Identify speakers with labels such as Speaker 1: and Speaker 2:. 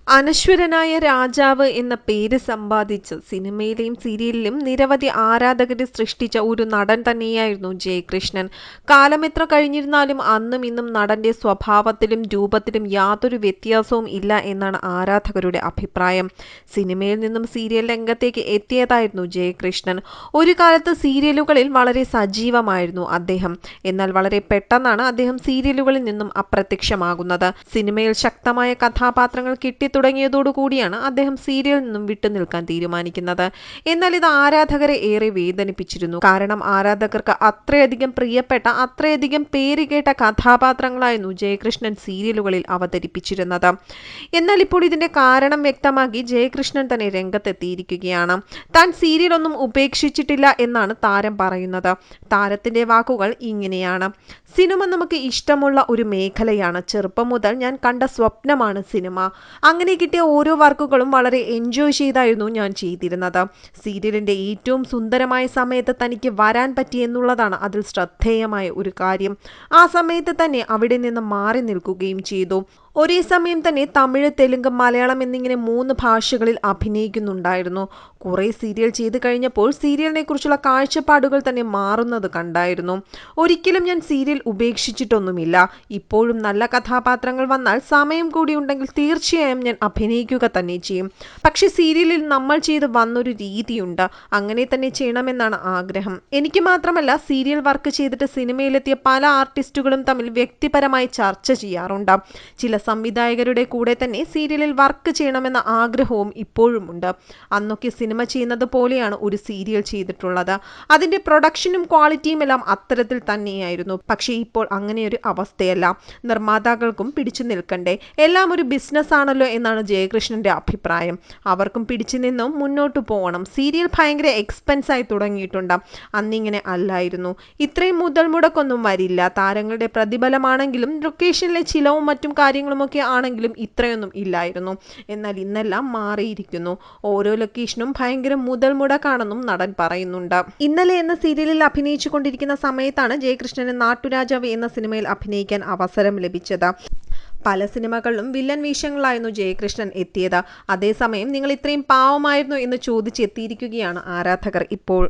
Speaker 1: അനശ്വരനായ രാജാവ് എന്ന പേര് സമ്പാദിച്ച് സിനിമയിലെയും സീരിയലിലും നിരവധി ആരാധകരെ സൃഷ്ടിച്ച ഒരു നടൻ തന്നെയായിരുന്നു ജയകൃഷ്ണൻ. കാലമെത്ര കഴിഞ്ഞിരുന്നാലും അന്നും ഇന്നും നടന്റെ സ്വഭാവത്തിലും രൂപത്തിലും യാതൊരു വ്യത്യാസവും ഇല്ല എന്നാണ് ആരാധകരുടെ അഭിപ്രായം. സിനിമയിൽ നിന്നും സീരിയൽ രംഗത്തേക്ക് എത്തിയതായിരുന്നു ജയകൃഷ്ണൻ. ഒരു കാലത്ത് സീരിയലുകളിൽ വളരെ സജീവമായിരുന്നു അദ്ദേഹം. എന്നാൽ വളരെ പെട്ടെന്നാണ് അദ്ദേഹം സീരിയലുകളിൽ നിന്നും അപ്രത്യക്ഷമാകുന്നത്. സിനിമയിൽ ശക്തമായ കഥാപാത്രങ്ങൾ തുടങ്ങിയതോടുകൂടിയാണ് അദ്ദേഹം സീരിയലിൽ നിന്നും വിട്ടുനിൽക്കാൻ തീരുമാനിക്കുന്നത്. എന്നാൽ ഇത് ആരാധകരെ ഏറെ വേദനിപ്പിച്ചിരുന്നു. കാരണം ആരാധകർക്ക് അത്രയധികം പ്രിയപ്പെട്ട അത്രയധികം പേരുകേട്ട കഥാപാത്രങ്ങളായിരുന്നു ജയകൃഷ്ണൻ സീരിയലുകളിൽ അവതരിപ്പിച്ചിരുന്നത്. എന്നാൽ ഇപ്പോൾ ഇതിന്റെ കാരണം വ്യക്തമാക്കി ജയകൃഷ്ണൻ തന്നെ രംഗത്തെത്തിയിരിക്കുകയാണ്. താൻ സീരിയലൊന്നും ഉപേക്ഷിച്ചിട്ടില്ല എന്നാണ് താരം പറയുന്നത്. താരത്തിന്റെ വാക്കുകൾ ഇങ്ങനെയാണ്: സിനിമ നമുക്ക് ഇഷ്ടമുള്ള ഒരു മേഖലയാണ്. ചെറുപ്പം മുതൽ ഞാൻ കണ്ട സ്വപ്നമാണ് സിനിമ. അങ്ങനെ കിട്ടിയ ഓരോ വർക്കുകളും വളരെ എൻജോയ് ചെയ്തായിരുന്നു ഞാൻ ചെയ്തിരുന്നത്. സീരിയലിന്റെ ഏറ്റവും സുന്ദരമായ സമയത്ത് തനിക്ക് വരാൻ പറ്റി എന്നുള്ളതാണ് അതിൽ ശ്രദ്ധേയമായ ഒരു കാര്യം. ആ സമയത്ത് തന്നെ അവിടെ നിന്ന് മാറി നിൽക്കുകയും ചെയ്തു. ഒരേ സമയം തന്നെ തമിഴ്, തെലുങ്ക്, മലയാളം എന്നിങ്ങനെ 3 ഭാഷകളിൽ അഭിനയിക്കുന്നുണ്ടായിരുന്നു. കുറെ സീരിയൽ ചെയ്ത് കഴിഞ്ഞപ്പോൾ സീരിയലിനെ കുറിച്ചുള്ള കാഴ്ചപ്പാടുകൾ തന്നെ മാറുന്നത് കണ്ടായിരുന്നു. ഒരിക്കലും ഞാൻ സീരിയൽ ഉപേക്ഷിച്ചിട്ടൊന്നുമില്ല. ഇപ്പോഴും നല്ല കഥാപാത്രങ്ങൾ വന്നാൽ സമയം കൂടി ഉണ്ടെങ്കിൽ തീർച്ചയായും ഞാൻ അഭിനയിക്കുക തന്നെ ചെയ്യും. പക്ഷെ സീരിയലിൽ നമ്മൾ ചെയ്ത് വന്നൊരു രീതിയുണ്ട്. അങ്ങനെ തന്നെ ചെയ്യണമെന്നാണ് ആഗ്രഹം. എനിക്ക് മാത്രമല്ല, സീരിയൽ വർക്ക് ചെയ്തിട്ട് സിനിമയിലെത്തിയ പല ആർട്ടിസ്റ്റുകളും തമ്മിൽ വ്യക്തിപരമായി ചർച്ച ചെയ്യാറുണ്ട്. ചില സംവിധായകരുടെ കൂടെ തന്നെ സീരിയലിൽ വർക്ക് ചെയ്യണമെന്ന ആഗ്രഹവും ഇപ്പോഴുമുണ്ട്. അന്നൊക്കെ സിനിമ ചെയ്യുന്നത് പോലെയാണ് ഒരു സീരിയൽ ചെയ്തിട്ടുള്ളത്. അതിന്റെ പ്രൊഡക്ഷനും ക്വാളിറ്റിയും എല്ലാം അത്തരത്തിൽ തന്നെയായിരുന്നു. പക്ഷേ ഇപ്പോൾ അങ്ങനെയൊരു അവസ്ഥയല്ല. നിർമ്മാതാക്കൾക്കും പിടിച്ചു നിൽക്കണ്ടേ? എല്ലാം ഒരു ബിസിനസ് ആണല്ലോ എന്നാണ് ജയകൃഷ്ണന്റെ അഭിപ്രായം. അവർക്കും പിടിച്ചു നിന്നും മുന്നോട്ട് പോകണം. സീരിയൽ ഭയങ്കര എക്സ്പെൻസ് ആയി തുടങ്ങിയിട്ടുണ്ട്. അന്നിങ്ങനെ അല്ലായിരുന്നു. ഇത്രയും മുതൽ മുടക്കൊന്നും വരില്ല. താരങ്ങളുടെ പ്രതിഫലമാണെങ്കിലും ലൊക്കേഷനിലെ ചിലവും മറ്റും കാര്യങ്ങളും ഒക്കെ ആണെങ്കിലും ഇത്രയൊന്നും ഇല്ലായിരുന്നു. എന്നാൽ ഇന്നെല്ലാം മാറിയിരിക്കുന്നു. ഓരോ ലൊക്കേഷനും ഭയങ്കര മുതൽ മുടക്കാണെന്നും നടൻ പറയുന്നുണ്ട്. ഇന്നലെ എന്ന സീരിയലിൽ അഭിനയിച്ചു കൊണ്ടിരിക്കുന്ന സമയത്താണ് ജയകൃഷ്ണന് നാട്ടുരാജാവ് എന്ന സിനിമയിൽ അഭിനയിക്കാൻ അവസരം ലഭിച്ചത്. പല സിനിമകളിലും വില്ലൻ വേഷങ്ങളായിരുന്നു ജയകൃഷ്ണൻ എത്തിയത്. അതേസമയം നിങ്ങൾ ഇത്രയും പാവമായിരുന്നു എന്ന് ചോദിച്ചെത്തിയിരിക്കുകയാണ് ആരാധകർ ഇപ്പോൾ.